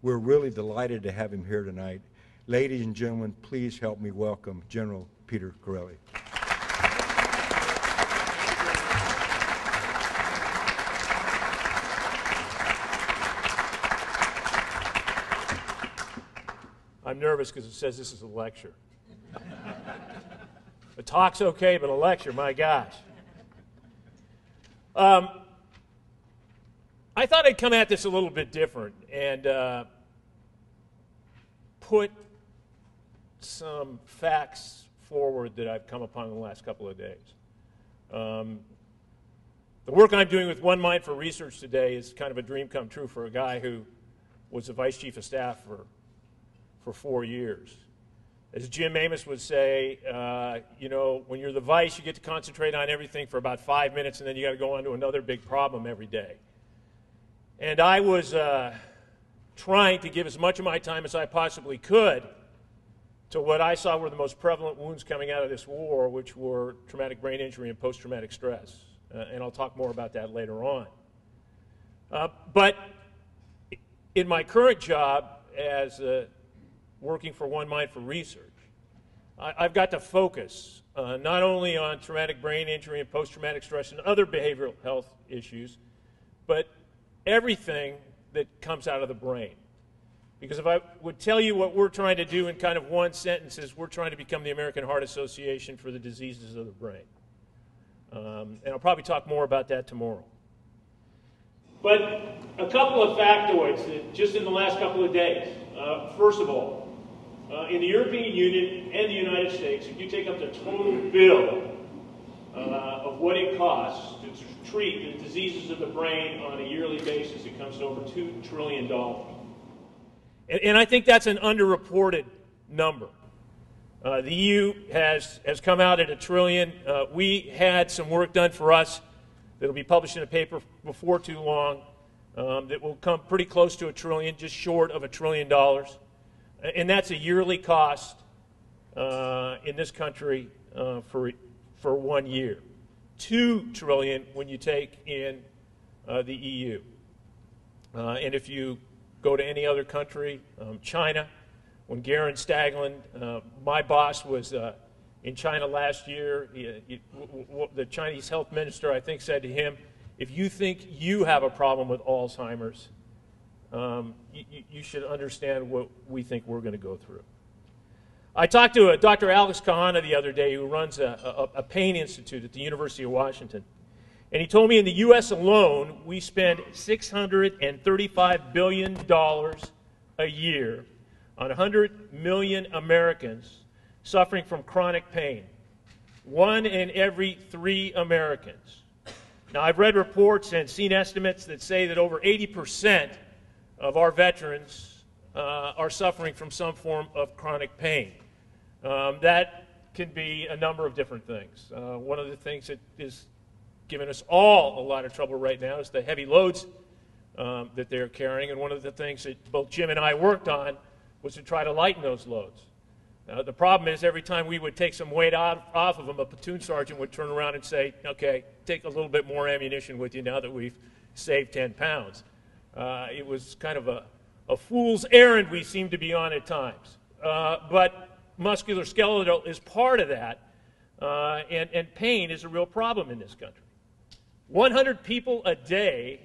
We're really delighted to have him here tonight. Ladies and gentlemen, please help me welcome General Peter Chiarelli. I'm nervous because it says this is a lecture. A talk's okay, but a lecture, my gosh. I thought I'd come at this a little bit different and put some facts forward that I've come upon in the last couple of days. The work I'm doing with One Mind for Research today is kind of a dream come true for a guy who was the Vice Chief of Staff for 4 years. As Jim Amos would say, you know, when you're the vice, you get to concentrate on everything for about 5 minutes, and then you got to go on to another big problem every day. And I was trying to give as much of my time as I possibly could to what I saw were the most prevalent wounds coming out of this war, which were traumatic brain injury and post-traumatic stress. And I'll talk more about that later on. But in my current job as working for One Mind for Research, I've got to focus not only on traumatic brain injury and post-traumatic stress and other behavioral health issues, but everything that comes out of the brain. Because if I would tell you what we're trying to do in kind of one sentence is we're trying to become the American Heart Association for the diseases of the brain. And I'll probably talk more about that tomorrow. But a couple of factoids that just in the last couple of days. First of all, in the European Union and the United States, if you take up the total bill of what it costs to treat the diseases of the brain on a yearly basis, it comes to over $2 trillion. And I think that's an underreported number. The EU has come out at $1 trillion. We had some work done for us that will be published in a paper before too long that will come pretty close to $1 trillion, just short of $1 trillion. And that's a yearly cost in this country for 1 year. $2 trillion when you take in the EU. And if you go to any other country, China, when Garen Stagland, my boss, was in China last year, the Chinese health minister, I think, said to him, if you think you have a problem with Alzheimer's, you should understand what we think we're going to go through. I talked to Dr. Alex Kahana the other day, who runs a pain institute at the University of Washington. And he told me in the U.S. alone, we spend $635 billion a year on 100 million Americans suffering from chronic pain. 1 in every 3 Americans. Now, I've read reports and seen estimates that say that over 80% of our veterans are suffering from some form of chronic pain. That can be a number of different things. One of the things that is giving us all a lot of trouble right now is the heavy loads that they're carrying, and one of the things that both Jim and I worked on was to try to lighten those loads. The problem is every time we would take some weight off of them, a platoon sergeant would turn around and say, okay, take a little bit more ammunition with you now that we've saved 10 pounds. It was kind of a fool's errand we seem to be on at times. But musculoskeletal is part of that, and pain is a real problem in this country. 100 people a day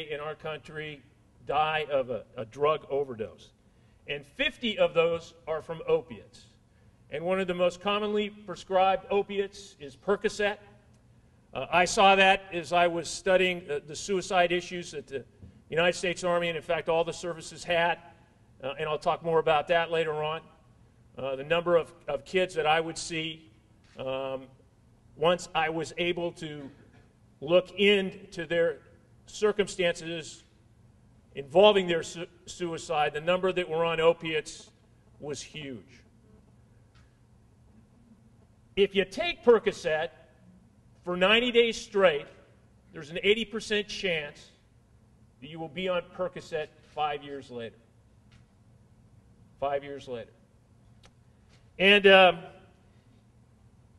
in our country die of a drug overdose. And 50 of those are from opiates. And one of the most commonly prescribed opiates is Percocet. I saw that as I was studying the suicide issues that the United States Army, and in fact all the services had, and I'll talk more about that later on. The number of kids that I would see once I was able to look into their circumstances involving their suicide, the number that were on opiates was huge. If you take Percocet for 90 days straight, there's an 80% chance that you will be on Percocet 5 years later. 5 years later. And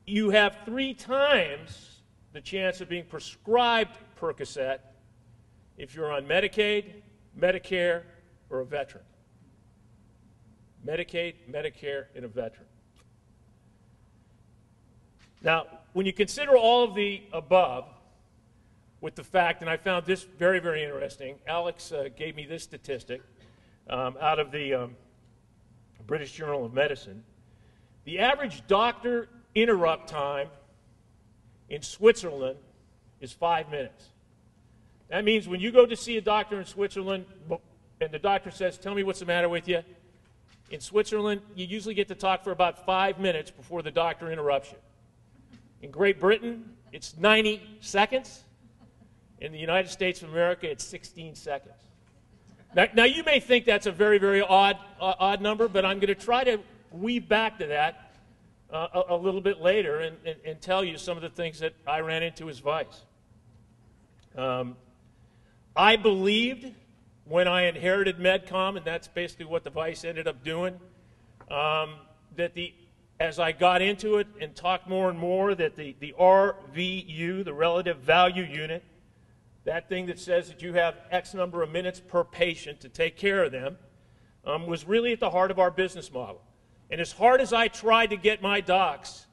you have 3 times the chance of being prescribed Percocet if you're on Medicaid Medicare, or a veteran. Medicaid, Medicare, and a veteran. Now, when you consider all of the above, with the fact, and I found this very, very interesting, Alex gave me this statistic out of the British Journal of Medicine. The average doctor interrupt time in Switzerland is 5 minutes. That means when you go to see a doctor in Switzerland and the doctor says, "Tell me what's the matter with you," in Switzerland, you usually get to talk for about 5 minutes before the doctor interrupts you. In Great Britain, it's 90 seconds. In the United States of America, it's 16 seconds. Now you may think that's a very, very odd number, but I'm going to try to weave back to that a little bit later and tell you some of the things that I ran into as vice. I believed when I inherited MedCom, and that's basically what the vice ended up doing, that as I got into it and talked more and more, that the RVU, the relative value unit, that thing that says that you have X number of minutes per patient to take care of them, was really at the heart of our business model. And as hard as I tried to get my docs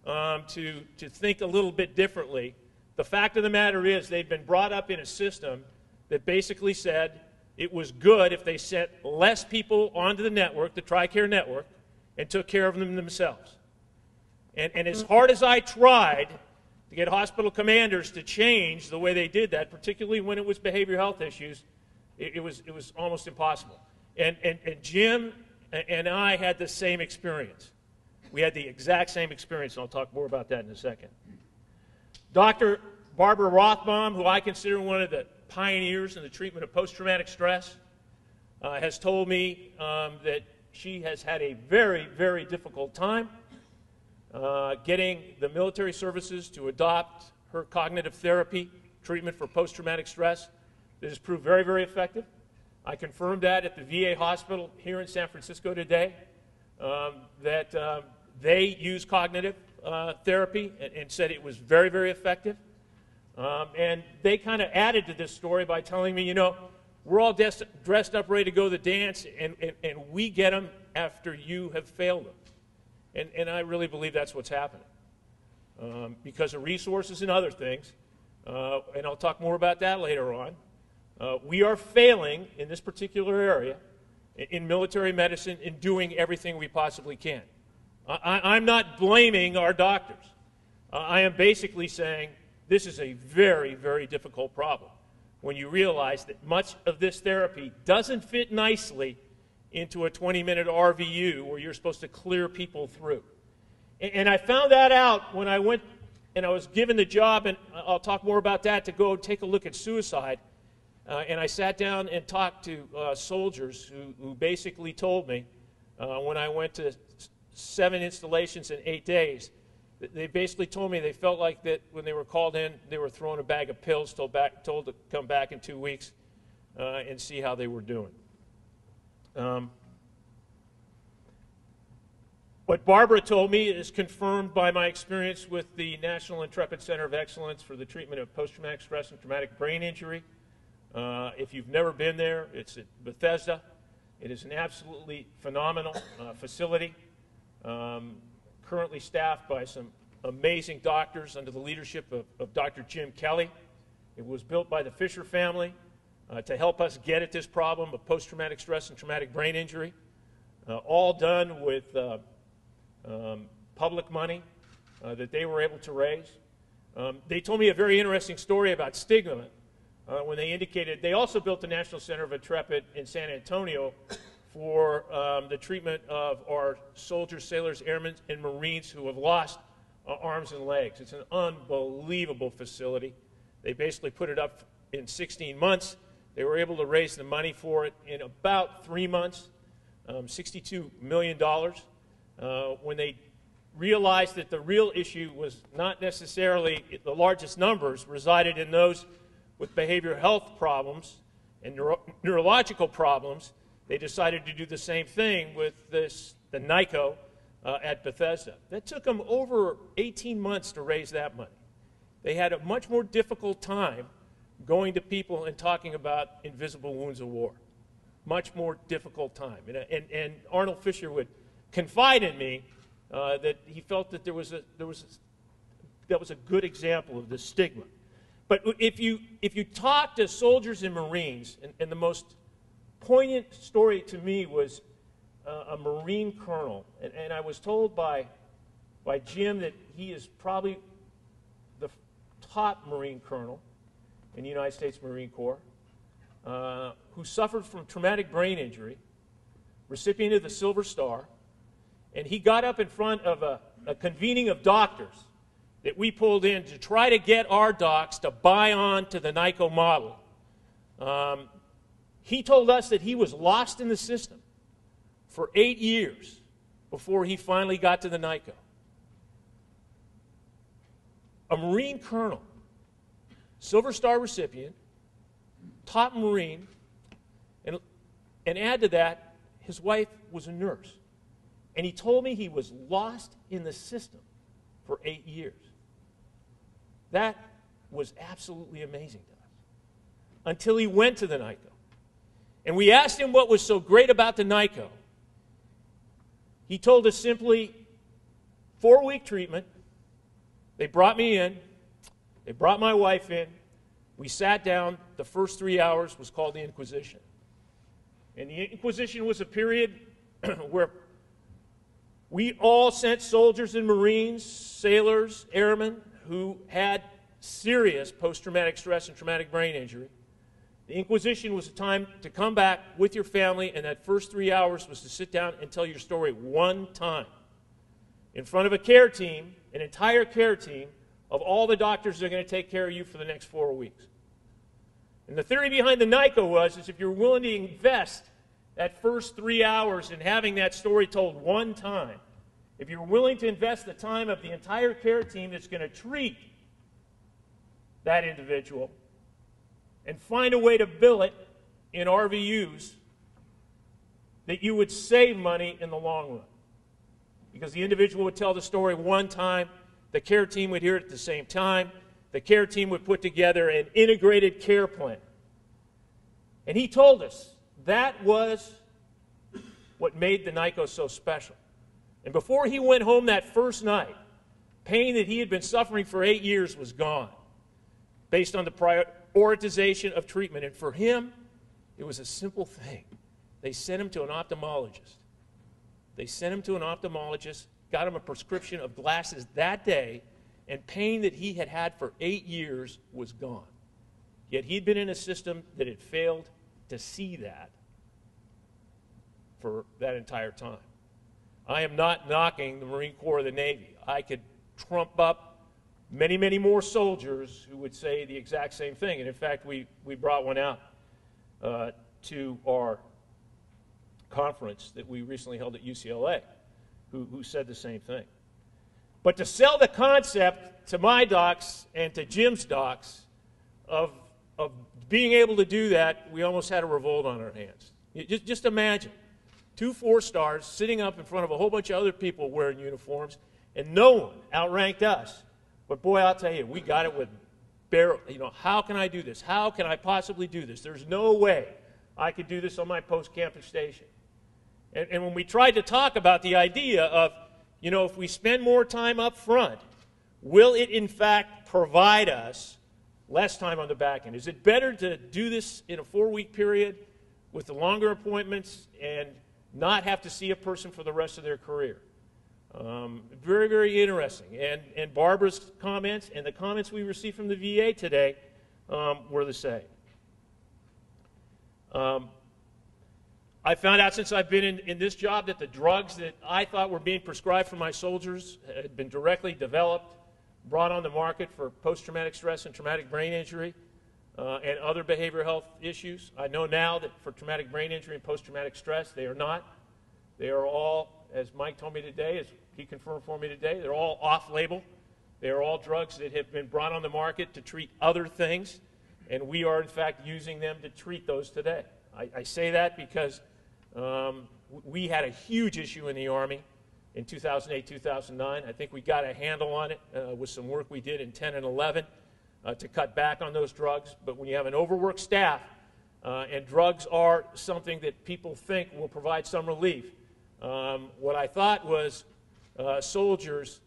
to think a little bit differently, the fact of the matter is they've been brought up in a system that basically said it was good if they sent less people onto the network, the TRICARE network, and took care of them themselves. And as hard as I tried to get hospital commanders to change the way they did that, particularly when it was behavioral health issues, it was almost impossible. And Jim and I had the same experience. We had the exact same experience, and I'll talk more about that in a second. Dr. Barbara Rothbaum, who I consider one of the pioneers in the treatment of post-traumatic stress, has told me that she has had a very, very difficult time getting the military services to adopt her cognitive therapy treatment for post-traumatic stress. That has proved very, very effective. I confirmed that at the VA hospital here in San Francisco today, that they use cognitive therapy and said it was very, very effective. And they kind of added to this story by telling me, you know, we're all dressed up, ready to go to the dance, and we get them after you have failed them. And I really believe that's what's happening. Because of resources and other things, and I'll talk more about that later on, we are failing in this particular area in military medicine in doing everything we possibly can. I'm not blaming our doctors. I am basically saying this is a very, very difficult problem when you realize that much of this therapy doesn't fit nicely into a 20-minute RVU where you're supposed to clear people through. And I found that out when I went and I was given the job, and I'll talk more about that, to go take a look at suicide. And I sat down and talked to soldiers who basically told me when I went to 7 installations in 8 days, they basically told me they felt like that when they were called in, they were thrown a bag of pills, told to come back in 2 weeks and see how they were doing. What Barbara told me is confirmed by my experience with the National Intrepid Center of Excellence for the Treatment of Post-Traumatic Stress and Traumatic Brain Injury. If you've never been there, it's at Bethesda. It is an absolutely phenomenal facility, currently staffed by some amazing doctors under the leadership of Dr. Jim Kelly. It was built by the Fisher family to help us get at this problem of post-traumatic stress and traumatic brain injury, all done with public money that they were able to raise. They told me a very interesting story about stigma when they indicated they also built the National Center of Intrepid in San Antonio for the treatment of our soldiers, sailors, airmen, and Marines who have lost arms and legs. It's an unbelievable facility. They basically put it up in 16 months. They were able to raise the money for it in about 3 months, $62 million. When they realized that the real issue was not necessarily the largest numbers resided in those with behavioral health problems and neurological problems, they decided to do the same thing with the NICO at Bethesda. That took them over 18 months to raise that money. They had a much more difficult time going to people and talking about invisible wounds of war. Much more difficult time. And Arnold Fisher would confide in me that he felt that that was a good example of the stigma. But if you talk to soldiers and Marines, and the most poignant story to me was a Marine colonel, and I was told by Jim that he is probably the top Marine colonel in the United States Marine Corps, who suffered from traumatic brain injury, recipient of the Silver Star, and he got up in front of a convening of doctors that we pulled in to try to get our docs to buy on to the NICO model. He told us that he was lost in the system for 8 years before he finally got to the NICO. A Marine colonel, Silver Star recipient, top Marine, and add to that, his wife was a nurse. And he told me he was lost in the system for 8 years. That was absolutely amazing to us. Until he went to the NICO. And we asked him what was so great about the NICO. He told us simply, 4-week treatment. They brought me in. They brought my wife in. We sat down. The first 3 hours was called the Inquisition. And the Inquisition was a period where we all sent soldiers and Marines, sailors, airmen who had serious post-traumatic stress and traumatic brain injury. The Inquisition was a time to come back with your family, and that first 3 hours was to sit down and tell your story one time in front of a care team, an entire care team of all the doctors that are going to take care of you for the next 4 weeks. And the theory behind the NICO is if you're willing to invest that first 3 hours in having that story told one time, if you're willing to invest the time of the entire care team that's going to treat that individual and find a way to bill it in RVUs, that you would save money in the long run. Because the individual would tell the story one time, the care team would hear it at the same time, the care team would put together an integrated care plan. And he told us that was what made the NICO so special. And before he went home that first night, pain that he had been suffering for 8 years was gone, based on the prioritization of treatment. And for him, it was a simple thing. They sent him to an ophthalmologist. They sent him to an ophthalmologist, got him a prescription of glasses that day, and pain that he had had for 8 years was gone. Yet he'd been in a system that had failed to see that for that entire time. I am not knocking the Marine Corps or the Navy. I could trump up many, many more soldiers who would say the exact same thing. And in fact, we brought one out to our conference that we recently held at UCLA who said the same thing. But to sell the concept to my docs and to Jim's docs of being able to do that, we almost had a revolt on our hands. Just imagine 2 4-stars sitting up in front of a whole bunch of other people wearing uniforms, and no one outranked us. But boy, I'll tell you, we got it with barrel. How can I do this? How can I possibly do this? There's no way I could do this on my post-campus station. And when we tried to talk about the idea of, if we spend more time up front, will it in fact provide us less time on the back end? Is it better to do this in a 4-week period with the longer appointments and not have to see a person for the rest of their career? Very, very interesting. And Barbara's comments and the comments we received from the VA today were the same. I found out since I've been in this job that the drugs that I thought were being prescribed for my soldiers had been directly developed, brought on the market for post-traumatic stress and traumatic brain injury and other behavioral health issues. I know now that for traumatic brain injury and post-traumatic stress, they are not. They are all, as Mike told me today, as he confirmed for me today, they're all off-label. They are all drugs that have been brought on the market to treat other things, and we are, in fact, using them to treat those today. I say that because we had a huge issue in the Army in 2008, 2009. I think we got a handle on it with some work we did in 10 and 11. to cut back on those drugs. But when you have an overworked staff, and drugs are something that people think will provide some relief, what I thought was soldiers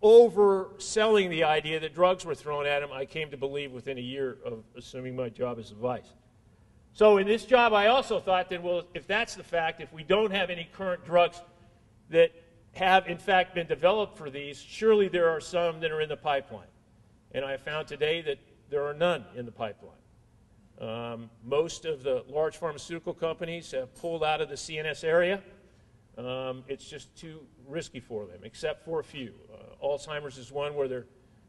overselling the idea that drugs were thrown at them, I came to believe within a year of assuming my job as a vice. So in this job, I also thought that, well, if that's the fact, if we don't have any current drugs that have, in fact, been developed for these, surely there are some that are in the pipeline. And I found today that there are none in the pipeline. Most of the large pharmaceutical companies have pulled out of the CNS area. It's just too risky for them, except for a few. Alzheimer's is one where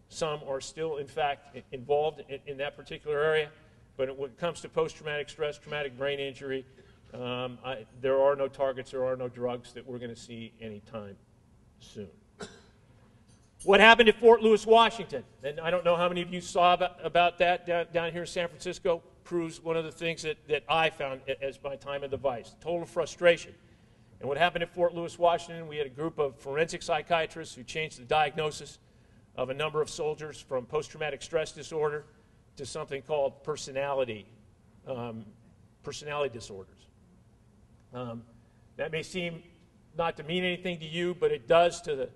some are still, in fact, involved in that particular area. But when it comes to post-traumatic stress, traumatic brain injury, there are no targets, there are no drugs that we're going to see anytime soon. What happened at Fort Lewis, Washington? And I don't know how many of you saw about that down here in San Francisco. Proves one of the things that I found as my time in the Vice. Total frustration. And what happened at Fort Lewis, Washington, we had a group of forensic psychiatrists who changed the diagnosis of a number of soldiers from post-traumatic stress disorder to something called personality disorders. That may seem not to mean anything to you, but it does to the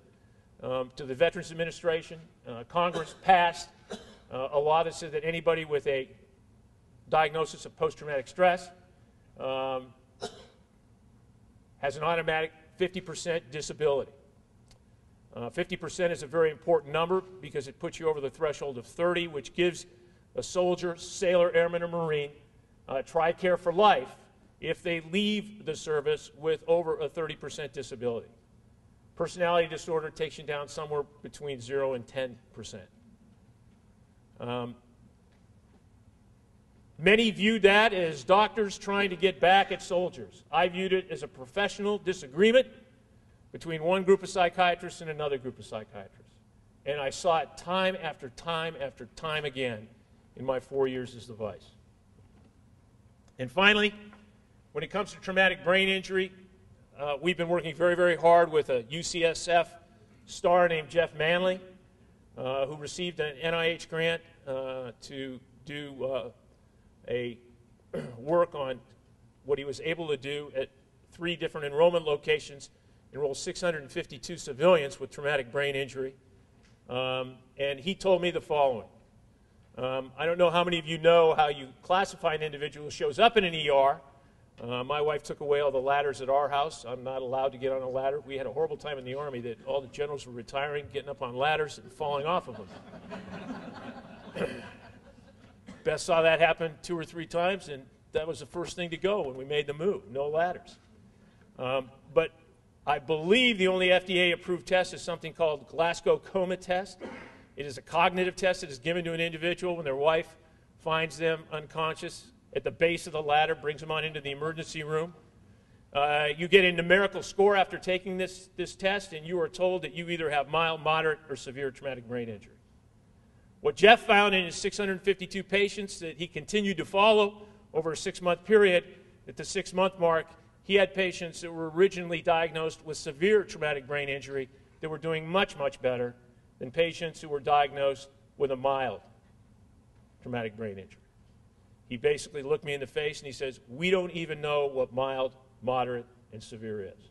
Veterans Administration. Congress passed a law that said that anybody with a diagnosis of post-traumatic stress has an automatic 50% disability. 50% is a very important number because it puts you over the threshold of 30, which gives a soldier, sailor, airman, or Marine TRICARE for life if they leave the service with over a 30% disability. Personality disorder takes you down somewhere between 0 and 10%. Many viewed that as doctors trying to get back at soldiers. I viewed it as a professional disagreement between one group of psychiatrists and another group of psychiatrists. And I saw it time after time after time again in my 4 years as the Vice. And finally, when it comes to traumatic brain injury, we've been working very, very hard with a UCSF star named Jeff Manley, who received an NIH grant to do a work on what he was able to do at 3 different enrollment locations, enroll 652 civilians with traumatic brain injury. And he told me the following. I don't know how many of you know how you classify an individual who shows up in an ER. My wife took away all the ladders at our house. I'm not allowed to get on a ladder. We had a horrible time in the Army that all the generals were retiring, getting up on ladders and falling off of them. Beth saw that happen 2 or 3 times, and that was the first thing to go when we made the move, no ladders. But I believe the only FDA-approved test is something called Glasgow Coma Test. It is a cognitive test that is given to an individual when their wife finds them unconscious at the base of the ladder, brings them on into the emergency room. You get a numerical score after taking this test, and you are told that you either have mild, moderate, or severe traumatic brain injury. What Jeff found in his 652 patients that he continued to follow over a 6-month period, at the 6-month mark, he had patients that were originally diagnosed with severe traumatic brain injury that were doing much, much better than patients who were diagnosed with a mild traumatic brain injury. He basically looked me in the face and he says, "We don't even know what mild, moderate, and severe is."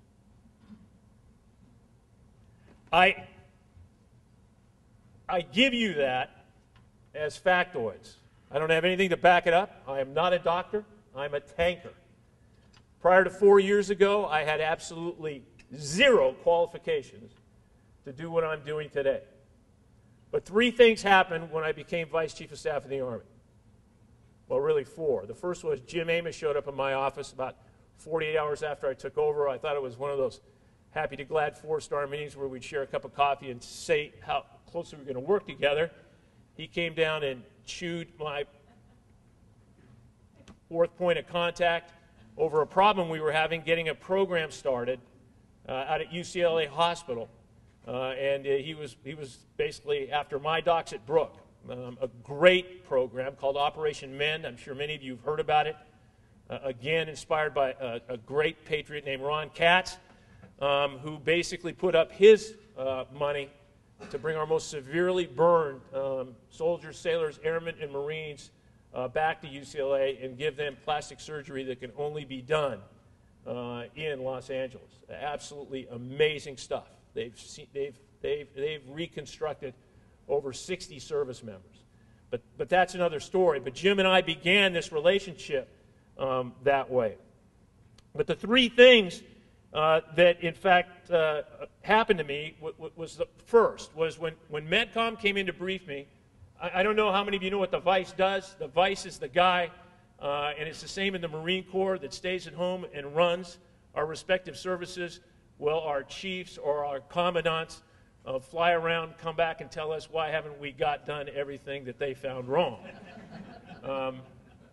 I give you that as factoids. I don't have anything to back it up. I am not a doctor. I'm a tanker. Prior to 4 years ago, I had absolutely 0 qualifications to do what I'm doing today. But 3 things happened when I became Vice Chief of Staff of the Army. Well, really 4. The first was Jim Amos showed up in my office about 48 hours after I took over. I thought it was one of those happy to glad 4-star meetings where we'd share a cup of coffee and say how closely we're going to work together. He came down and chewed my 4th point of contact over a problem we were having getting a program started out at UCLA Hospital. And he was basically after my docs at Brook, a great program called Operation Mend. I'm sure many of you have heard about it. Again, inspired by a great patriot named Ron Katz, who basically put up his money to bring our most severely burned soldiers, sailors, airmen, and Marines back to UCLA and give them plastic surgery that can only be done in Los Angeles. Absolutely amazing stuff. They've reconstructed over 60 service members. But that's another story. But Jim and I began this relationship that way. But the three things that, in fact, happened to me was the first, was when MedCom came in to brief me. I don't know how many of you know what the Vice does. The Vice is the guy, and it's the same in the Marine Corps, that stays at home and runs our respective services. Well, our chiefs or our commandants fly around, come back and tell us why haven't we got done everything that they found wrong.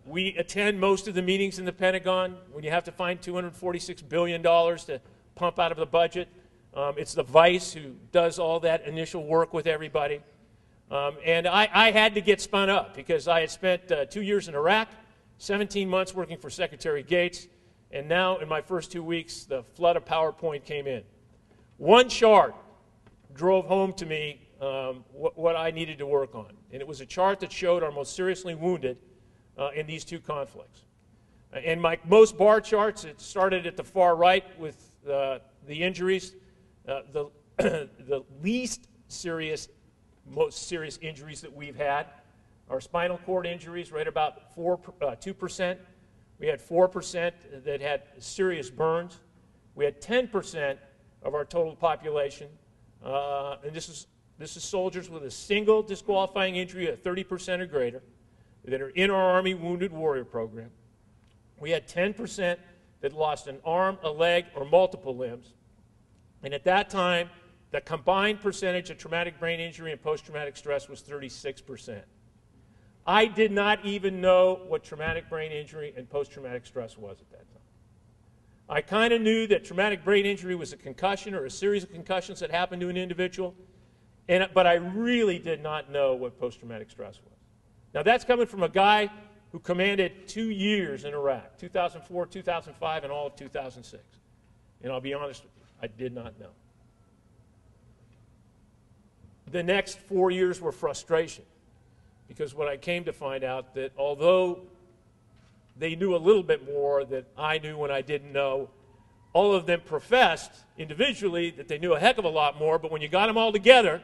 We attend most of the meetings in the Pentagon. When you have to find $246 billion to pump out of the budget, it's the Vice who does all that initial work with everybody. And I had to get spun up because I had spent 2 years in Iraq, 17 months working for Secretary Gates, and now in my first 2 weeks, the flood of PowerPoint came in. One chart drove home to me what I needed to work on, and it was a chart that showed our most seriously wounded in these two conflicts. And like most bar charts, it started at the far right with the injuries. The least serious, most serious injuries that we've had are spinal cord injuries, right about 2%. We had 4% that had serious burns. We had 10% of our total population, and this is soldiers with a single disqualifying injury at 30% or greater that are in our Army Wounded Warrior program. We had 10% that lost an arm, a leg, or multiple limbs. And at that time, the combined percentage of traumatic brain injury and post-traumatic stress was 36%. I did not even know what traumatic brain injury and post-traumatic stress was at that time. I kind of knew that traumatic brain injury was a concussion or a series of concussions that happened to an individual, but I really did not know what post-traumatic stress was. Now, that's coming from a guy who commanded 2 years in Iraq, 2004, 2005, and all of 2006. And I'll be honest with you, I did not know. The next 4 years were frustration, because what I came to find out that although they knew a little bit more than I knew when I didn't know, all of them professed individually that they knew a heck of a lot more, but when you got them all together,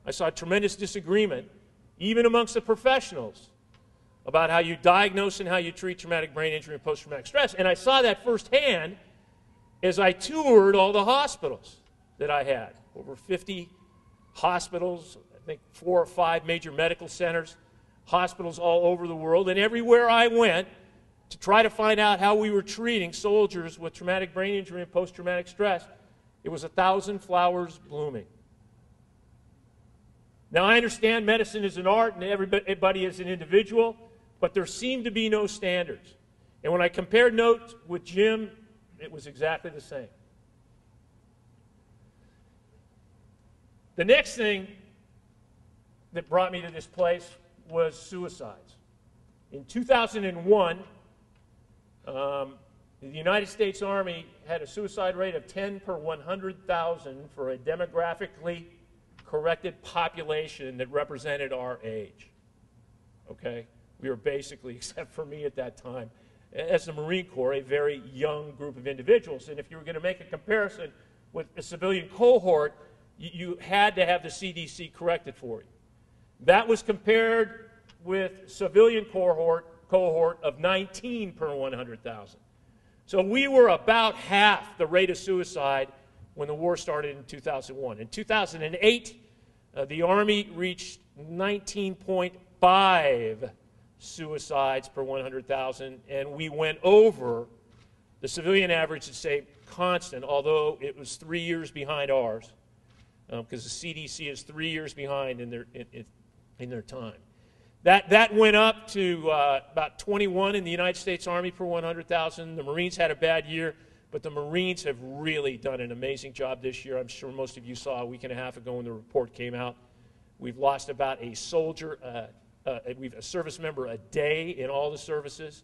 I saw tremendous disagreement, even amongst the professionals, about how you diagnose and how you treat traumatic brain injury and post-traumatic stress. And I saw that firsthand as I toured all the hospitals that I had, over 50 hospitals, I think 4 or 5 major medical centers, hospitals all over the world, and everywhere I went to try to find out how we were treating soldiers with traumatic brain injury and post-traumatic stress, it was 1,000 flowers blooming. Now, I understand medicine is an art and everybody is an individual, but there seemed to be no standards. And when I compared notes with Jim, it was exactly the same. The next thing that brought me to this place was suicides. In 2001, the United States Army had a suicide rate of 10 per 100,000 for a demographically corrected population that represented our age. Okay? We were basically, except for me at that time, as the Marine Corps, a very young group of individuals. And if you were going to make a comparison with a civilian cohort, you had to have the CDC corrected for you. That was compared with civilian cohort of 19 per 100,000. So we were about half the rate of suicide when the war started in 2001. In 2008, the Army reached 19.5 suicides per 100,000, and we went over the civilian average to stay constant, although it was 3 years behind ours, because the CDC is 3 years behind in their time. That went up to about 21 in the United States Army per 100,000. The Marines had a bad year, but the Marines have really done an amazing job this year. I'm sure most of you saw a week and a half ago when the report came out. We've lost about a soldier, a service member a day in all the services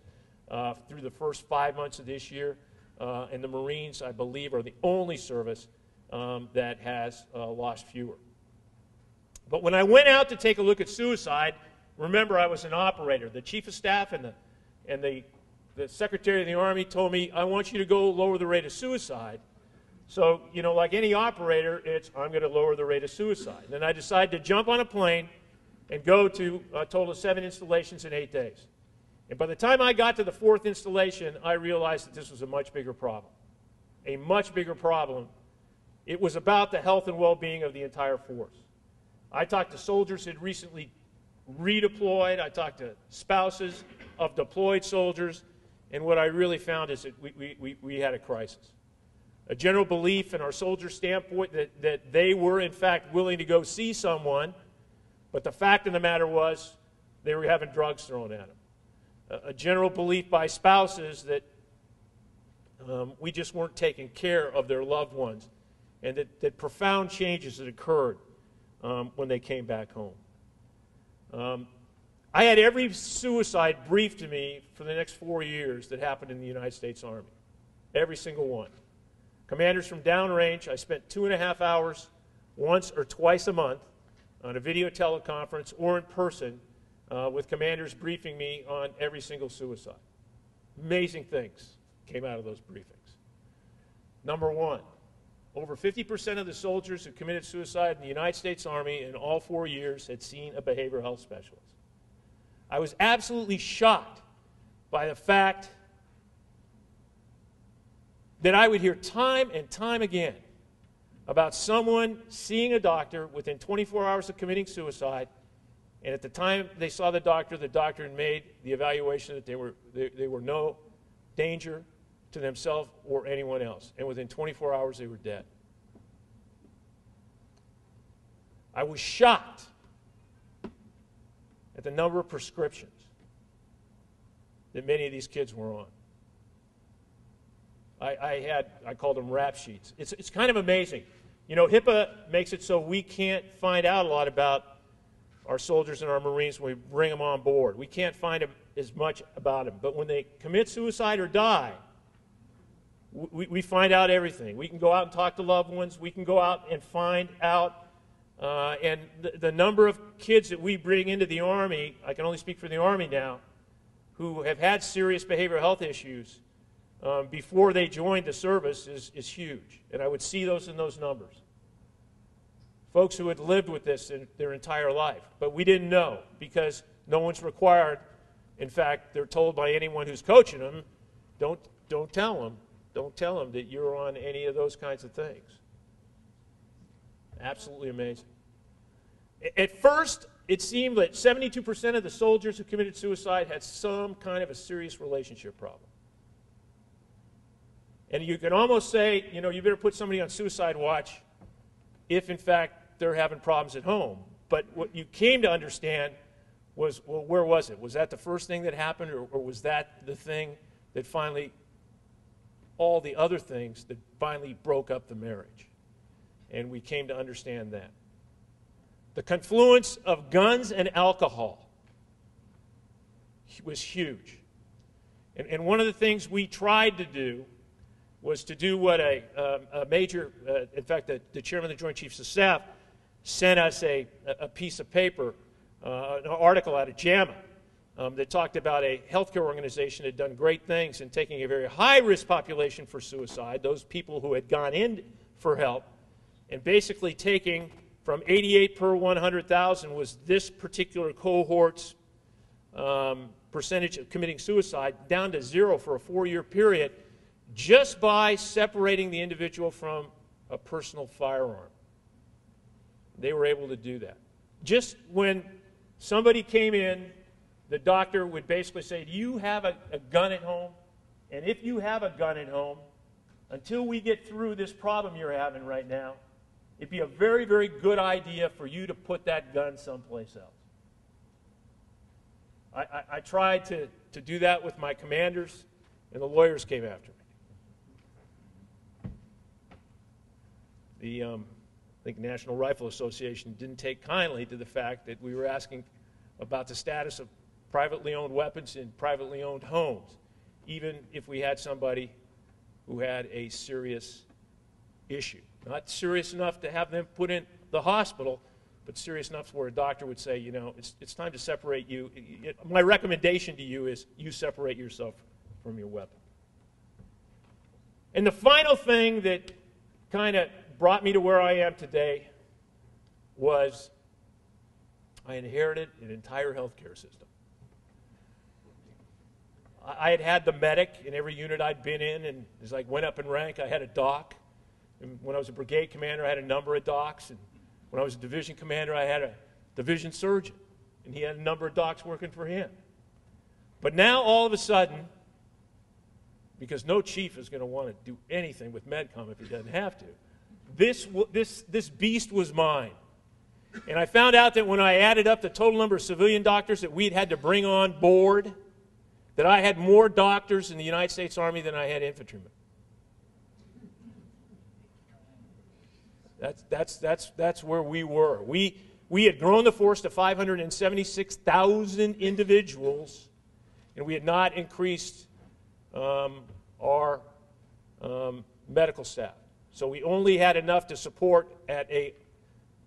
through the first 5 months of this year. And the Marines, I believe, are the only service that has lost fewer. But when I went out to take a look at suicide, remember I was an operator. The chief of staff and the secretary of the Army told me, I want you to go lower the rate of suicide. So, you know, like any operator, I'm going to lower the rate of suicide. And I decided to jump on a plane and go to a total of 7 installations in 8 days. And by the time I got to the 4th installation, I realized that this was a much bigger problem. A much bigger problem. It was about the health and well-being of the entire force. I talked to soldiers who had recently redeployed. I talked to spouses of deployed soldiers. And what I really found is that we had a crisis. A general belief in our soldiers' standpoint that they were, in fact, willing to go see someone, but the fact of the matter was they were having drugs thrown at them. A general belief by spouses that we just weren't taking care of their loved ones, and that profound changes had occurred when they came back home. I had every suicide briefed to me for the next 4 years that happened in the United States Army. Every single one. Commanders from downrange, I spent 2.5 hours once or twice a month on a video teleconference or in person with commanders briefing me on every single suicide. Amazing things came out of those briefings. Number one, over 50% of the soldiers who committed suicide in the United States Army in all 4 years had seen a behavioral health specialist. I was absolutely shocked by the fact that I would hear time and time again about someone seeing a doctor within 24 hours of committing suicide, and at the time they saw the doctor had made the evaluation that they were no danger to themselves or anyone else, and within 24 hours they were dead. I was shocked at the number of prescriptions that many of these kids were on. I called them rap sheets. It's kind of amazing. You know, HIPAA makes it so we can't find out a lot about our soldiers and our Marines when we bring them on board. We can't find as much about them. But when they commit suicide or die, we find out everything. We can go out and talk to loved ones. We can go out and find out. And the number of kids that we bring into the Army, I can only speak for the Army now, who have had serious behavioral health issues before they joined the service is huge. And I would see those in those numbers. Folks who had lived with this in their entire life. But we didn't know because no one's required. In fact, they're told by anyone who's coaching them, don't tell them. Don't tell them that you're on any of those kinds of things. Absolutely amazing. At first, it seemed that 72% of the soldiers who committed suicide had some kind of a serious relationship problem. And you can almost say, you know, you better put somebody on suicide watch if, in fact, they're having problems at home. But what you came to understand was, well, where was it? Was that the first thing that happened, or was that the thing that finally, all the other things that finally broke up the marriage? And we came to understand that. The confluence of guns and alcohol was huge. And one of the things we tried to do was to do what a major, in fact, the chairman of the Joint Chiefs of Staff sent us a piece of paper, an article out of JAMA that talked about a healthcare organization that had done great things in taking a very high-risk population for suicide, those people who had gone in for help, and basically taking from 88 per 100,000 was this particular cohort's percentage of committing suicide down to 0 for a 4-year period just by separating the individual from a personal firearm. They were able to do that. Just when somebody came in, the doctor would basically say, do you have a gun at home? And if you have a gun at home, until we get through this problem you're having right now, it'd be a very, very good idea for you to put that gun someplace else. I tried to do that with my commanders, and the lawyers came after me. I think National Rifle Association didn't take kindly to the fact that we were asking about the status of privately owned weapons in privately owned homes, even if we had somebody who had a serious issue. Not serious enough to have them put in the hospital, but serious enough where a doctor would say, you know, it's time to separate you. My recommendation to you is you separate yourself from your weapon. And the final thing that kind of brought me to where I am today was I inherited an entire healthcare system. I had had the medic in every unit I'd been in, and as I went up in rank, I had a doc. And when I was a brigade commander, I had a number of docs. And when I was a division commander, I had a division surgeon, and he had a number of docs working for him. But now, all of a sudden, because no chief is going to want to do anything with MedCom if he doesn't have to, this beast was mine. And I found out that when I added up the total number of civilian doctors that we'd had to bring on board, that I had more doctors in the United States Army than I had infantrymen. That's where we were. We had grown the force to 576,000 individuals, and we had not increased our medical staff. So we only had enough to support at a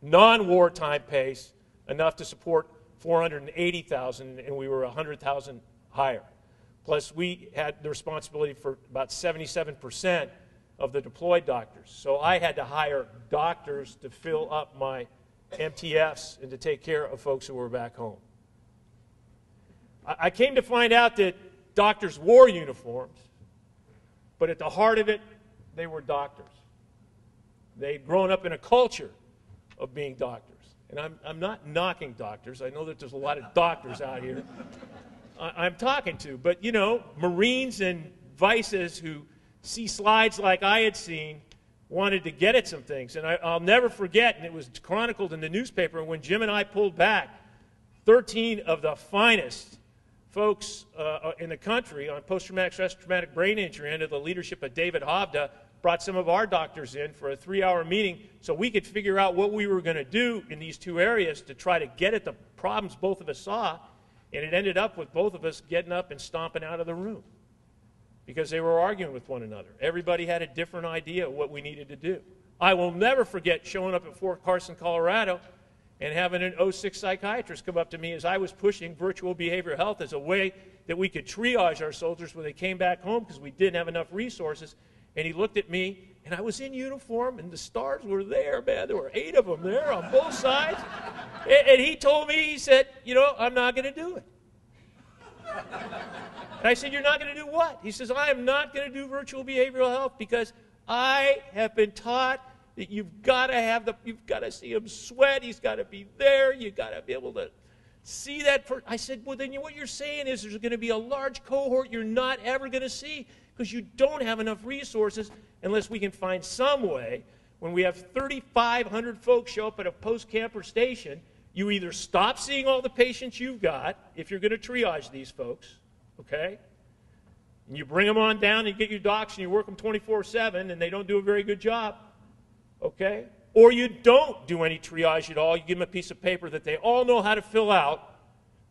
non-wartime pace, enough to support 480,000, and we were 100,000 higher. Plus, we had the responsibility for about 77% of the deployed doctors. So I had to hire doctors to fill up my MTFs and to take care of folks who were back home. I came to find out that doctors wore uniforms, but at the heart of it, they were doctors. They'd grown up in a culture of being doctors. And I'm not knocking doctors. I know that there's a lot of doctors out here I'm talking to. But, you know, Marines and vices who see slides like I had seen wanted to get at some things. And I'll never forget, and it was chronicled in the newspaper, when Jim and I pulled back, 13 of the finest folks in the country on post-traumatic stress, traumatic brain injury under the leadership of David Hovda brought some of our doctors in for a 3-hour meeting so we could figure out what we were going to do in these two areas to try to get at the problems both of us saw. And it ended up with both of us getting up and stomping out of the room because they were arguing with one another. Everybody had a different idea of what we needed to do. I will never forget showing up at Fort Carson, Colorado, and having an 06 psychiatrist come up to me as I was pushing virtual behavioral health as a way that we could triage our soldiers when they came back home because we didn't have enough resources. And he looked at me, and I was in uniform, and the stars were there, man. There were 8 of them there on both sides. And he told me, he said, you know, I'm not going to do it. And I said, you're not going to do what? He says, I am not going to do virtual behavioral health because I have been taught that you've got to see him sweat. He's got to be there. You've got to be able to see that. I said, well, then what you're saying is there's going to be a large cohort you're not ever going to see because you don't have enough resources unless we can find some way. When we have 3,500 folks show up at a post-camper station, you either stop seeing all the patients you've got, if you're going to triage these folks, okay? And you bring them on down and get your docs and you work them 24/7 and they don't do a very good job, okay? Or you don't do any triage at all. You give them a piece of paper that they all know how to fill out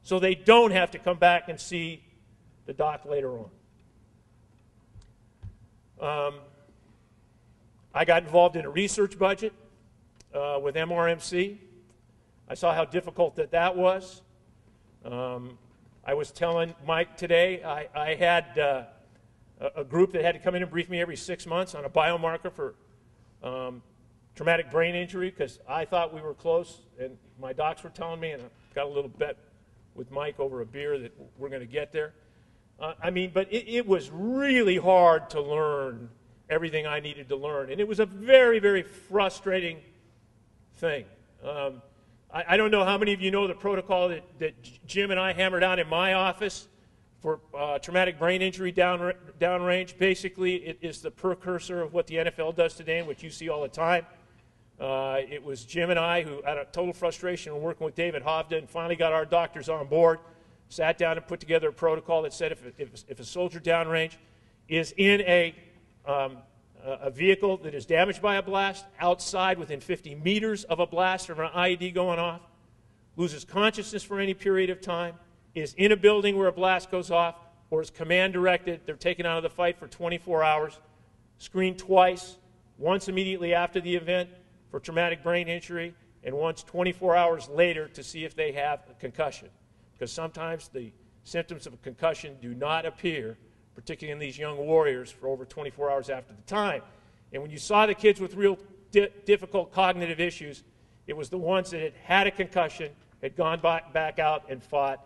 so they don't have to come back and see the doc later on. I got involved in a research budget with MRMC. I saw how difficult that was. I was telling Mike today, I had a group that had to come in and brief me every 6 months on a biomarker for traumatic brain injury because I thought we were close, and my docs were telling me, and I got a little bet with Mike over a beer that we're going to get there. But it was really hard to learn everything I needed to learn, and it was a very, very frustrating thing. I don't know how many of you know the protocol that Jim and I hammered out in my office for traumatic brain injury downrange. Basically, it is the precursor of what the NFL does today and what you see all the time. It was Jim and I who, out of total frustration and working with David Hovda, and finally got our doctors on board, sat down and put together a protocol that said if a soldier downrange is in a vehicle that is damaged by a blast, outside within 50 meters of a blast or an IED going off, loses consciousness for any period of time, is in a building where a blast goes off, or is command directed, they're taken out of the fight for 24 hours, screened twice, once immediately after the event for traumatic brain injury, and once 24 hours later to see if they have a concussion. Because sometimes the symptoms of a concussion do not appear, particularly in these young warriors, for over 24 hours after the time. And when you saw the kids with real difficult cognitive issues, it was the ones that had had a concussion, had gone back out and fought,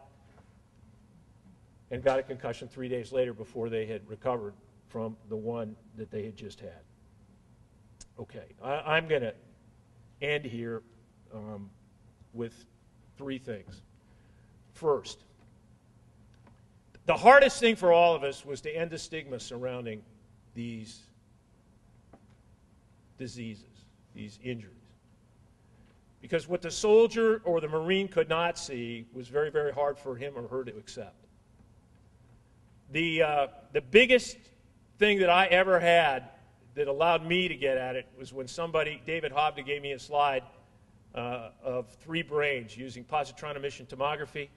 and got a concussion 3 days later before they had recovered from the one that they had just had. Okay, I'm going to end here with three things. First, the hardest thing for all of us was to end the stigma surrounding these diseases, these injuries. Because what the soldier or the Marine could not see was very, very hard for him or her to accept. The biggest thing that I ever had that allowed me to get at it was when somebody, David Hovda, gave me a slide of 3 brains using positron emission tomography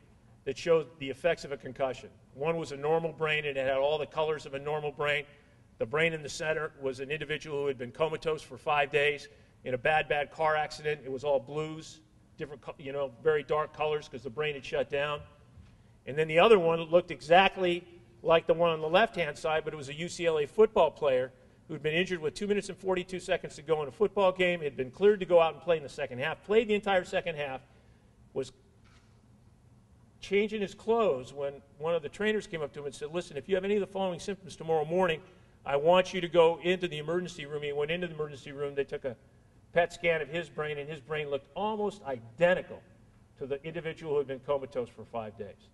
that showed the effects of a concussion. One was a normal brain, and it had all the colors of a normal brain. The brain in the center was an individual who had been comatose for 5 days in a bad car accident. It was all blues, different, very dark colors because the brain had shut down. And then the other one looked exactly like the one on the left-hand side, but it was a UCLA football player who had been injured with 2 minutes and 42 seconds to go in a football game, had been cleared to go out and play in the second half, played the entire second half, was changing his clothes when one of the trainers came up to him and said, listen, if you have any of the following symptoms tomorrow morning, I want you to go into the emergency room. He went into the emergency room. They took a PET scan of his brain, and his brain looked almost identical to the individual who had been comatose for 5 days.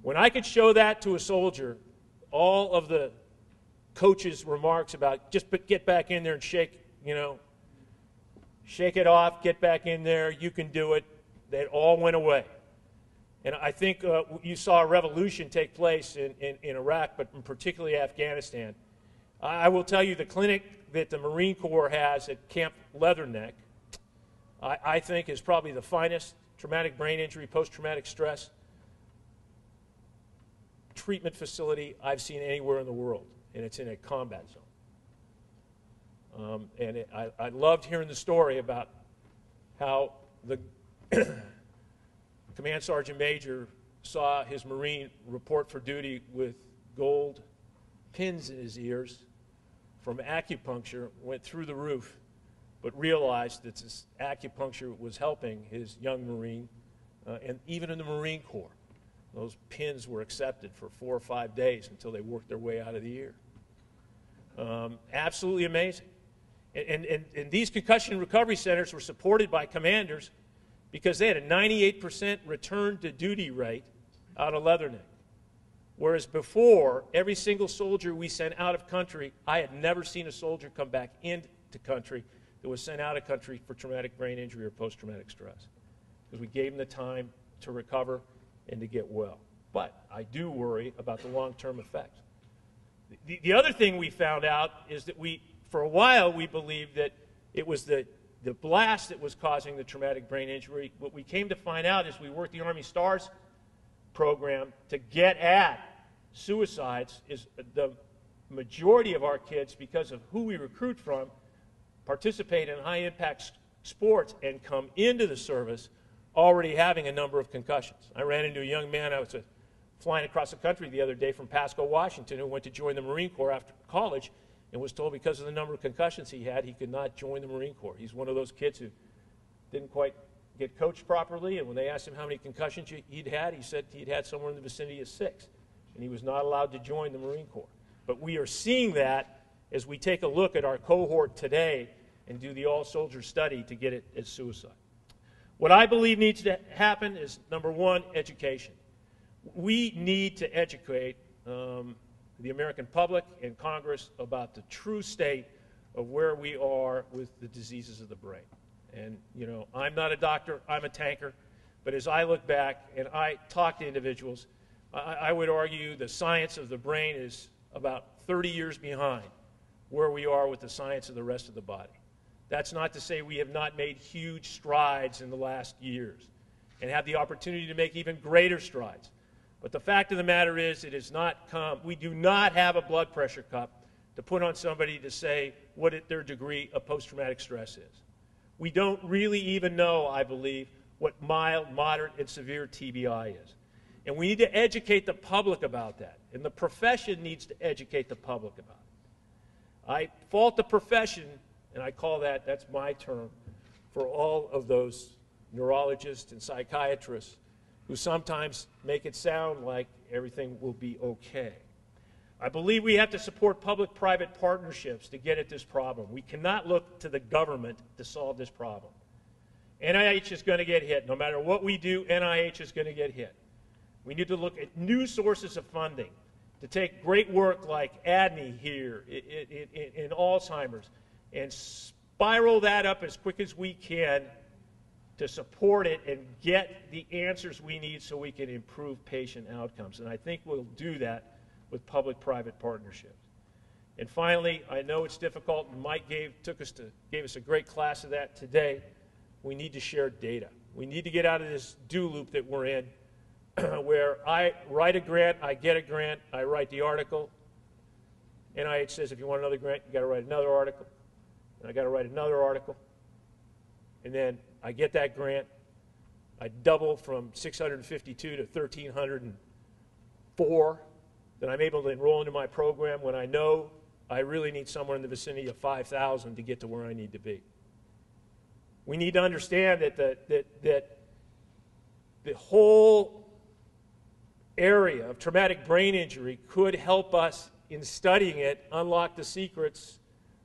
When I could show that to a soldier, all of the coach's remarks about just get back in there and shake it off, get back in there, you can do it, they all went away. And I think you saw a revolution take place in Iraq, but particularly Afghanistan. I will tell you the clinic that the Marine Corps has at Camp Leatherneck, I think is probably the finest traumatic brain injury, post-traumatic stress treatment facility I've seen anywhere in the world, and it's in a combat zone. I loved hearing the story about how the Command Sergeant Major saw his Marine report for duty with gold pins in his ears from acupuncture, went through the roof, but realized that this acupuncture was helping his young Marine, and even in the Marine Corps. Those pins were accepted for 4 or 5 days until they worked their way out of the ear. Absolutely amazing. And these concussion recovery centers were supported by commanders because they had a 98% return to duty rate out of Leatherneck. Whereas before, every single soldier we sent out of country, I had never seen a soldier come back into country that was sent out of country for traumatic brain injury or post-traumatic stress. Because we gave them the time to recover and to get well. But I do worry about the long-term effects. The other thing we found out is that for a while, we believed that it was the blast that was causing the traumatic brain injury. What we came to find out is we worked the Army STARS program to get at suicides. Is the majority of our kids, because of who we recruit from, participate in high-impact sports and come into the service already having a number of concussions. I ran into a young man, I was flying across the country the other day from Pasco, Washington, who went to join the Marine Corps after college and was told because of the number of concussions he had, he could not join the Marine Corps. He's one of those kids who didn't quite get coached properly, and when they asked him how many concussions he'd had, he said he'd had somewhere in the vicinity of 6, and he was not allowed to join the Marine Corps. But we are seeing that as we take a look at our cohort today and do the all-soldier study to get it as suicide. What I believe needs to happen is, number one, education. We need to educate the American public and Congress about the true state of where we are with the diseases of the brain. And, I'm not a doctor, I'm a tanker, but as I look back and I talk to individuals, I would argue the science of the brain is about 30 years behind where we are with the science of the rest of the body. That's not to say we have not made huge strides in the last years and have the opportunity to make even greater strides. But the fact of the matter is it has not come. We do not have a blood pressure cup to put on somebody to say what their degree of post-traumatic stress is. We don't really even know, I believe, what mild, moderate, and severe TBI is. And we need to educate the public about that. And the profession needs to educate the public about it. I fault the profession, and I call that, that's my term, for all of those neurologists and psychiatrists who sometimes make it sound like everything will be okay. I believe we have to support public-private partnerships to get at this problem. We cannot look to the government to solve this problem. NIH is going to get hit. No matter what we do, NIH is going to get hit. We need to look at new sources of funding to take great work like ADNI here in Alzheimer's and spiral that up as quick as we can to support it and get the answers we need so we can improve patient outcomes. And I think we'll do that with public-private partnerships. And finally, I know it's difficult, and Mike gave us a great class of that today. We need to share data. We need to get out of this do loop that we're in, where I write a grant, I get a grant, I write the article. NIH says if you want another grant, you got to write another article, and I got to write another article. And then I get that grant, I double from 652 to 1,304. Then I'm able to enroll into my program when I know I really need somewhere in the vicinity of 5,000 to get to where I need to be. We need to understand that the whole area of traumatic brain injury could help us, in studying it, unlock the secrets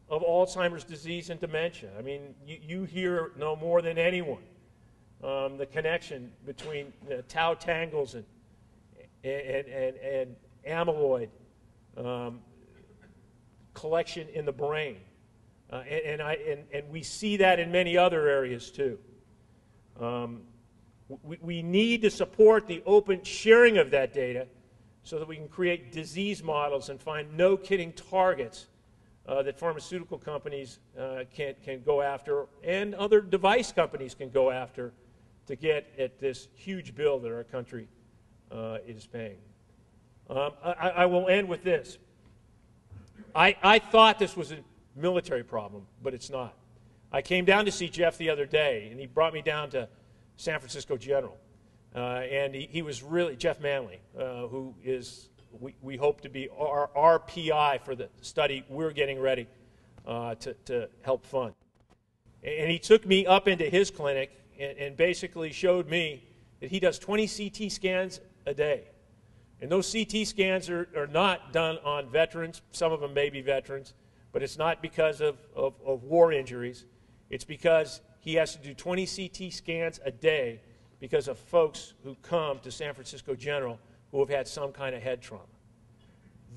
of Alzheimer's disease and dementia. I mean, you hear no more than anyone the connection between tau tangles and amyloid collection in the brain. And we see that in many other areas too. We need to support the open sharing of that data so that we can create disease models and find no-kidding targets that pharmaceutical companies can go after and other device companies can go after to get at this huge bill that our country is paying. I will end with this. I thought this was a military problem, but it's not. I came down to see Jeff the other day, and he brought me down to San Francisco General. And he was really, Jeff Manley, who is, we hope to be our PI for the study we're getting ready to help fund. And he took me up into his clinic and basically showed me that he does 20 CT scans a day. And those CT scans are not done on veterans. Some of them may be veterans, but it's not because of war injuries. It's because he has to do 20 CT scans a day because of folks who come to San Francisco General who have had some kind of head trauma.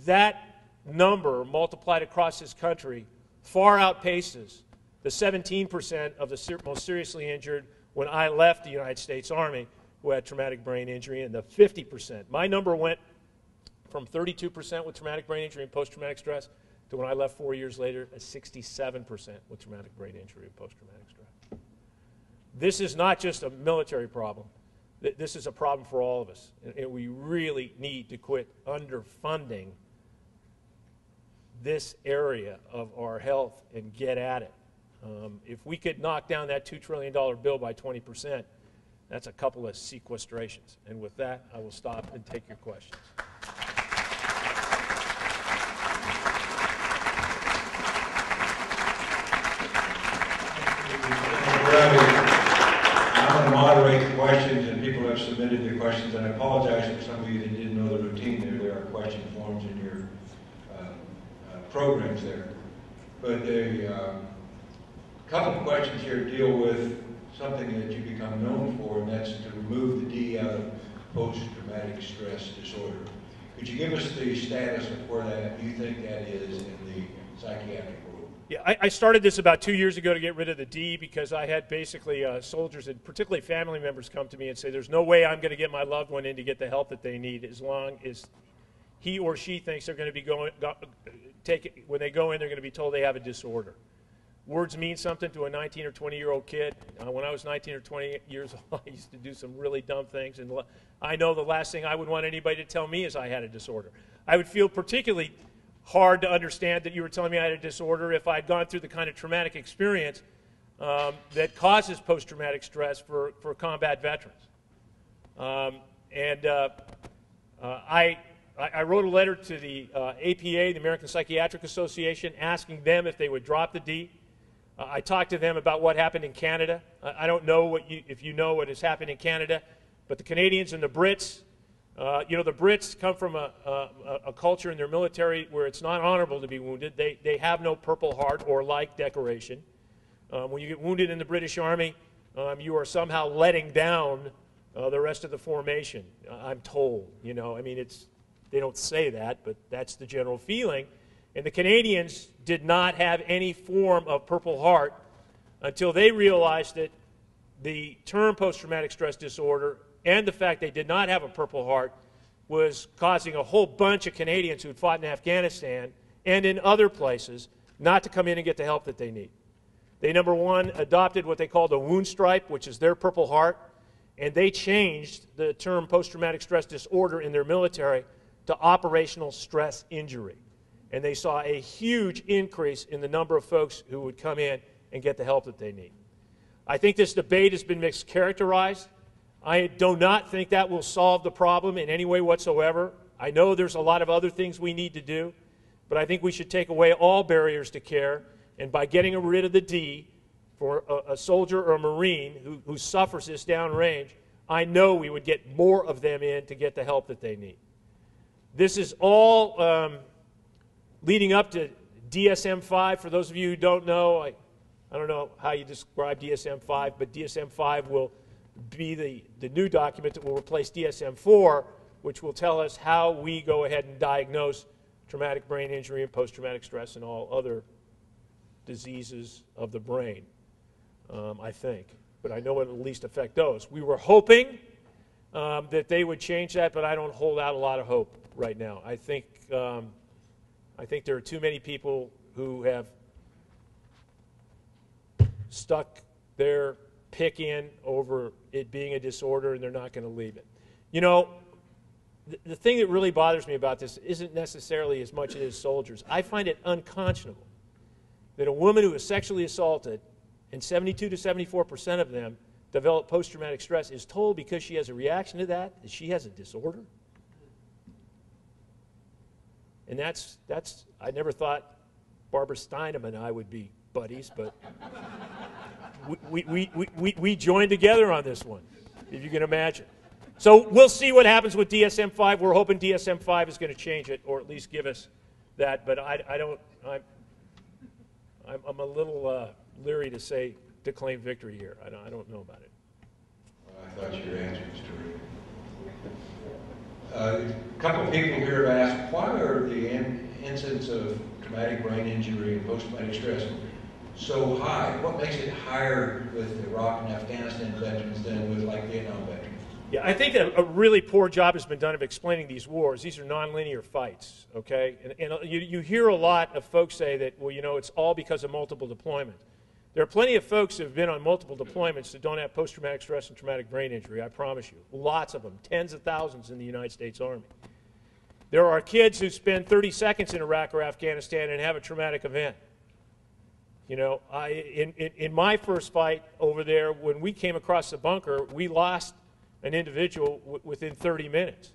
That number multiplied across this country far outpaces the 17% of the most seriously injured when I left the United States Army who had traumatic brain injury, and the 50%. My number went from 32% with traumatic brain injury and post-traumatic stress to when I left 4 years later, a 67% with traumatic brain injury and post-traumatic stress. This is not just a military problem. This is a problem for all of us, and we really need to quit underfunding this area of our health and get at it. If we could knock down that $2 trillion bill by 20%, that's a couple of sequestrations. And with that, I will stop and take your questions. I'm going to moderate the questions, and people have submitted their questions, and I apologize for some of you that didn't know the routine there. There are question forms in your programs there. But a couple of questions here deal with something that you become known for, and that's to remove the D out of post-traumatic stress disorder. Could you give us the status of where that you think that is in the psychiatric world? Yeah, I started this about 2 years ago to get rid of the D because I had basically soldiers and particularly family members come to me and say, there's no way I'm going to get my loved one in to get the help that they need as long as he or she thinks they're going to be when they go in, they're going to be told they have a disorder. Words mean something to a 19 or 20-year-old kid. When I was 19 or 20 years old, I used to do some really dumb things. And I know the last thing I would want anybody to tell me is I had a disorder. I would feel particularly hard to understand that you were telling me I had a disorder if I'd gone through the kind of traumatic experience that causes post-traumatic stress for combat veterans. I wrote a letter to the APA, the American Psychiatric Association, asking them if they would drop the D. I talked to them about what happened in Canada. I don't know if you know what has happened in Canada, but the Canadians and the Brits, the Brits come from a culture in their military where it's not honorable to be wounded. They have no Purple Heart or like decoration. When you get wounded in the British Army, you are somehow letting down the rest of the formation, I'm told. They don't say that, but that's the general feeling. And the Canadians did not have any form of Purple Heart until they realized that the term post-traumatic stress disorder and the fact they did not have a Purple Heart was causing a whole bunch of Canadians who had fought in Afghanistan and in other places not to come in and get the help that they need. They, number one, adopted what they called a wound stripe, which is their Purple Heart, and they changed the term post-traumatic stress disorder in their military to operational stress injury. And they saw a huge increase in the number of folks who would come in and get the help that they need. I think this debate has been mischaracterized. I do not think that will solve the problem in any way whatsoever. I know there's a lot of other things we need to do, but I think we should take away all barriers to care, and by getting rid of the D for a soldier or a Marine who suffers this downrange, I know we would get more of them in to get the help that they need. This is all leading up to DSM-5. For those of you who don't know, I don't know how you describe DSM-5, but DSM-5 will be the new document that will replace DSM-4, which will tell us how we go ahead and diagnose traumatic brain injury and post-traumatic stress and all other diseases of the brain, I think. But I know it will at least affect those. We were hoping that they would change that, but I don't hold out a lot of hope right now. I think there are too many people who have stuck their pick in over it being a disorder, and they're not going to leave it. The thing that really bothers me about this isn't necessarily as much as soldiers. I find it unconscionable that a woman who is sexually assaulted, and 72 to 74% of them develop post-traumatic stress, is told because she has a reaction to that she has a disorder. And that's I never thought Barbara Steinem and I would be buddies, but we joined together on this one, if you can imagine. So we'll see what happens with DSM-5. We're hoping DSM-5 is going to change it, or at least give us that. But I'm a little leery to claim victory here. I don't know about it. Well, I thought your answer was true. A couple of people here have asked, why are the incidence of traumatic brain injury and post-traumatic stress so high? What makes it higher with Iraq and Afghanistan veterans than with, like, Vietnam veterans? Yeah, I think a really poor job has been done of explaining these wars. These are nonlinear fights, okay? And you hear a lot of folks say that, well, it's all because of multiple deployments. There are plenty of folks who have been on multiple deployments that don't have post-traumatic stress and traumatic brain injury, I promise you. Lots of them, tens of thousands in the United States Army. There are kids who spend 30 seconds in Iraq or Afghanistan and have a traumatic event. In my first fight over there, when we came across the bunker, we lost an individual within 30 minutes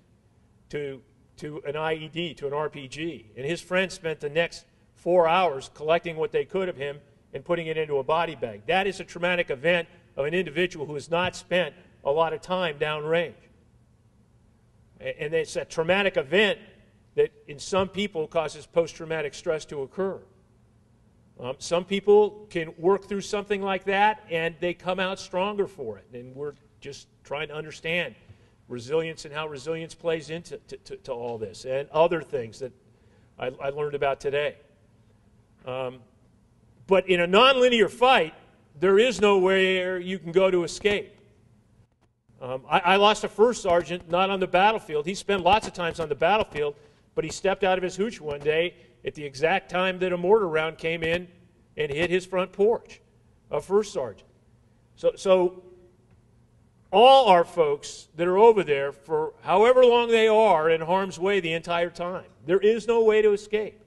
to an IED, to an RPG. And his friends spent the next 4 hours collecting what they could of him and putting it into a body bag. That is a traumatic event of an individual who has not spent a lot of time downrange. And it's a traumatic event that in some people causes post-traumatic stress to occur. Some people can work through something like that and they come out stronger for it. And we're just trying to understand resilience and how resilience plays into to all this and other things that I learned about today. But in a nonlinear fight, there is nowhere you can go to escape. I lost a first sergeant not on the battlefield. He spent lots of times on the battlefield, but he stepped out of his hooch one day at the exact time that a mortar round came in and hit his front porch, a first sergeant. So all our folks that are over there for however long they are in harm's way the entire time. There is no way to escape.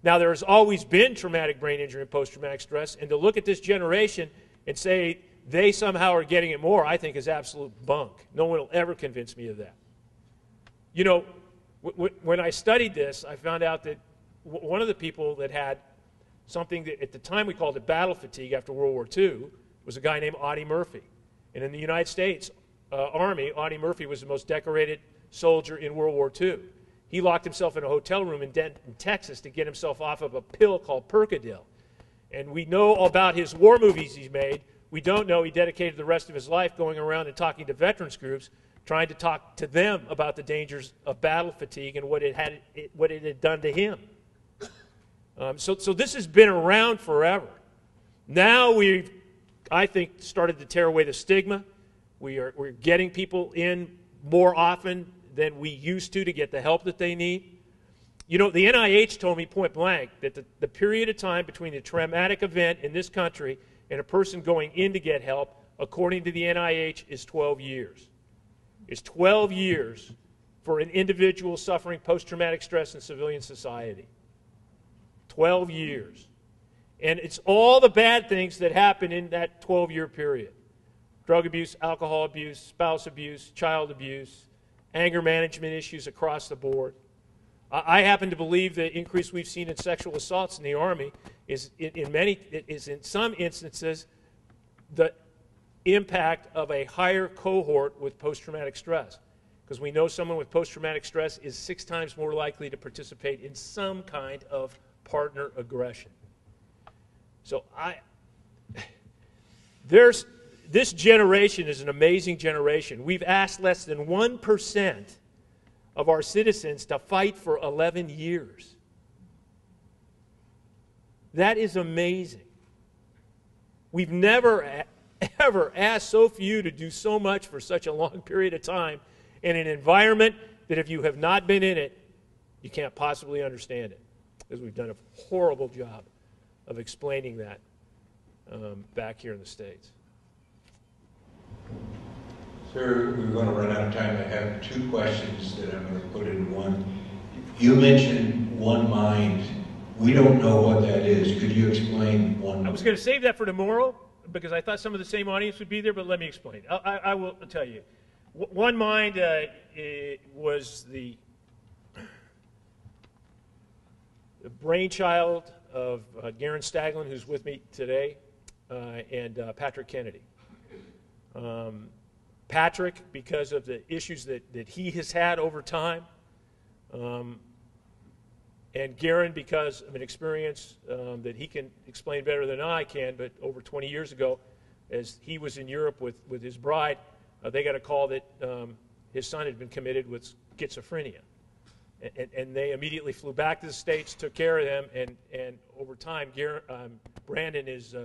Now, there has always been traumatic brain injury and post-traumatic stress, and to look at this generation and say they somehow are getting it more, I think is absolute bunk. No one will ever convince me of that. You know, when I studied this, I found out that one of the people that had something that at the time we called it battle fatigue after World War II was a guy named Audie Murphy. And in the United States Army, Audie Murphy was the most decorated soldier in World War II. He locked himself in a hotel room in Denton, Texas to get himself off of a pill called Percodil. And we know about his war movies he's made. We don't know he dedicated the rest of his life going around and talking to veterans groups, trying to talk to them about the dangers of battle fatigue and what it had done to him. So this has been around forever. Now we've, I think, started to tear away the stigma. We're getting people in more often than we used to get the help that they need. You know, the NIH told me point blank that the period of time between the traumatic event in this country and a person going in to get help, according to the NIH, is 12 years. It's 12 years for an individual suffering post-traumatic stress in civilian society. 12 years. And it's all the bad things that happen in that 12-year period. Drug abuse, alcohol abuse, spouse abuse, child abuse, anger management issues across the board. I happen to believe the increase we've seen in sexual assaults in the Army is in some instances the impact of a higher cohort with post-traumatic stress. Because we know someone with post-traumatic stress is 6 times more likely to participate in some kind of partner aggression. So this generation is an amazing generation. We've asked less than 1% of our citizens to fight for 11 years. That is amazing. We've never, ever asked so few to do so much for such a long period of time in an environment that if you have not been in it, you can't possibly understand it. Because we've done a horrible job of explaining that back here in the States. Sir, we're going to run out of time. I have 2 questions that I'm going to put in one. You mentioned one mind. We don't know what that is. Could you explain one mind? I was going to save that for tomorrow because I thought some of the same audience would be there, but let me explain. I will tell you. One mind was the brainchild of Garen Staglin, who's with me today, and Patrick Kennedy. Patrick, because of the issues that he has had over time, and Garen, because of an experience that he can explain better than I can, but over 20 years ago, as he was in Europe with his bride, they got a call that his son had been committed with schizophrenia. And they immediately flew back to the States, took care of them, and over time, Brandon is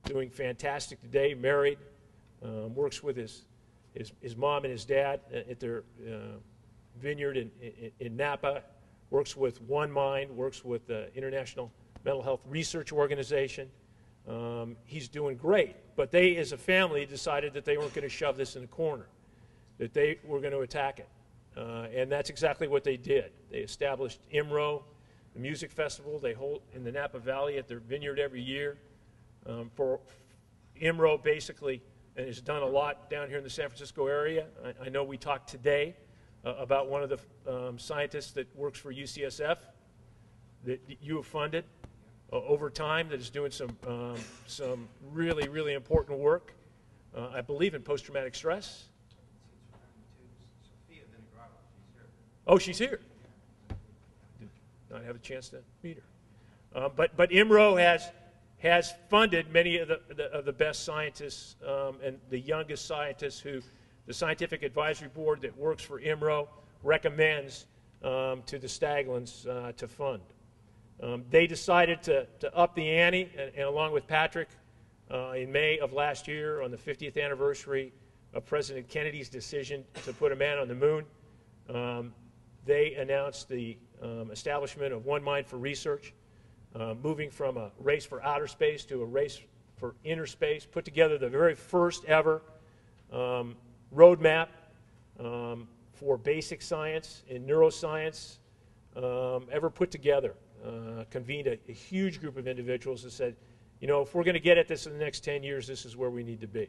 doing fantastic today, married, works with his mom and his dad at their vineyard in Napa, works with One Mind, works with the International Mental Health Research Organization. He's doing great. But they, as a family, decided that they weren't going to shove this in a corner, that they were going to attack it. And that's exactly what they did. They established IMRO, the music festival they hold in the Napa Valley at their vineyard every year. For IMRO, basically, and has done a lot down here in the San Francisco area. I know we talked today about one of the scientists that works for UCSF that you have funded over time that is doing some really, really important work, I believe, in post-traumatic stress. Oh, she's here. Did not have a chance to meet her. But IMRO has funded many of the best scientists and the youngest scientists who the Scientific Advisory Board that works for IMRO recommends to the Staglins to fund. They decided to up the ante, and along with Patrick, in May of last year, on the 50th anniversary of President Kennedy's decision to put a man on the moon, they announced the establishment of One Mind for Research, moving from a race for outer space to a race for inner space, put together the very first ever roadmap for basic science and neuroscience ever put together. convened a huge group of individuals and said, you know, if we're going to get at this in the next 10 years, this is where we need to be.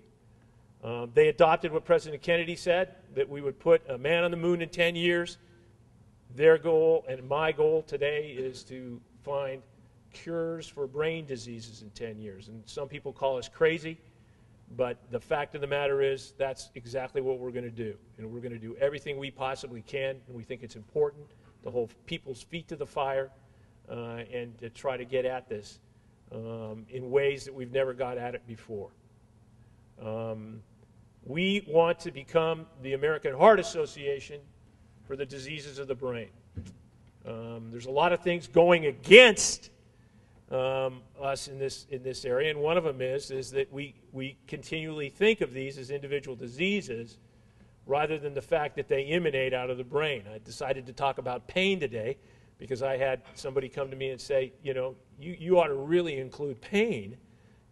They adopted what President Kennedy said, that we would put a man on the moon in 10 years. Their goal and my goal today is to find cures for brain diseases in 10 years. And some people call us crazy, but the fact of the matter is that's exactly what we're going to do. And we're going to do everything we possibly can, and we think it's important to hold people's feet to the fire and to try to get at this in ways that we've never got at it before. We want to become the American Heart Association for the diseases of the brain. There's a lot of things going against us in this area, and one of them is that we continually think of these as individual diseases rather than the fact that they emanate out of the brain. I decided to talk about pain today because I had somebody come to me and say, you know, you ought to really include pain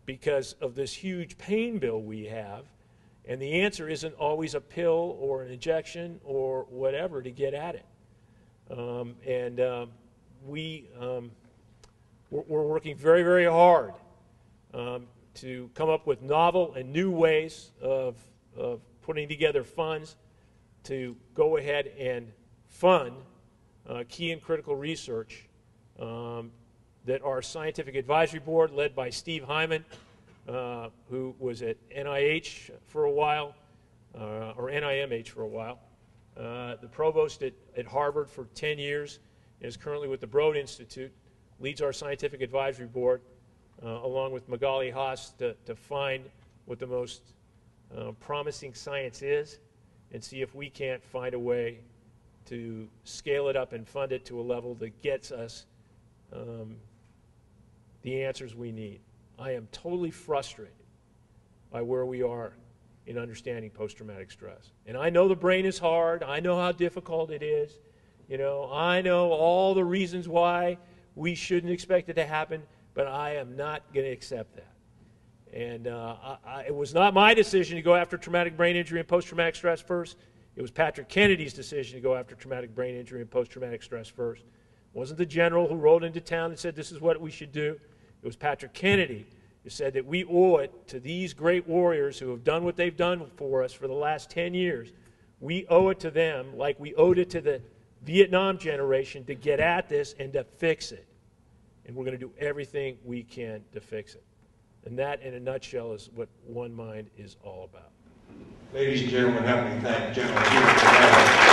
because of this huge pain bill we have. And the answer isn't always a pill or an injection or whatever to get at it. We're working very, very hard to come up with novel and new ways of putting together funds to go ahead and fund key and critical research that our scientific advisory board, led by Steve Hyman, who was at NIH for a while, or NIMH for a while, the provost at Harvard for 10 years, is currently with the Broad Institute, leads our scientific advisory board, along with Magali Haas, to find what the most promising science is and see if we can't find a way to scale it up and fund it to a level that gets us the answers we need. I am totally frustrated by where we are in understanding post-traumatic stress. And I know the brain is hard. I know how difficult it is. You know, I know all the reasons why we shouldn't expect it to happen, but I am not going to accept that. And it was not my decision to go after traumatic brain injury and post-traumatic stress first. It was Patrick Kennedy's decision to go after traumatic brain injury and post-traumatic stress first. It wasn't the general who rolled into town and said this is what we should do. It was Patrick Kennedy who said that we owe it to these great warriors who have done what they've done for us for the last 10 years. We owe it to them like we owed it to the Vietnam generation to get at this and to fix it. And we're going to do everything we can to fix it. And that, in a nutshell, is what One Mind is all about. Ladies and gentlemen, help me thank General Chiarelli.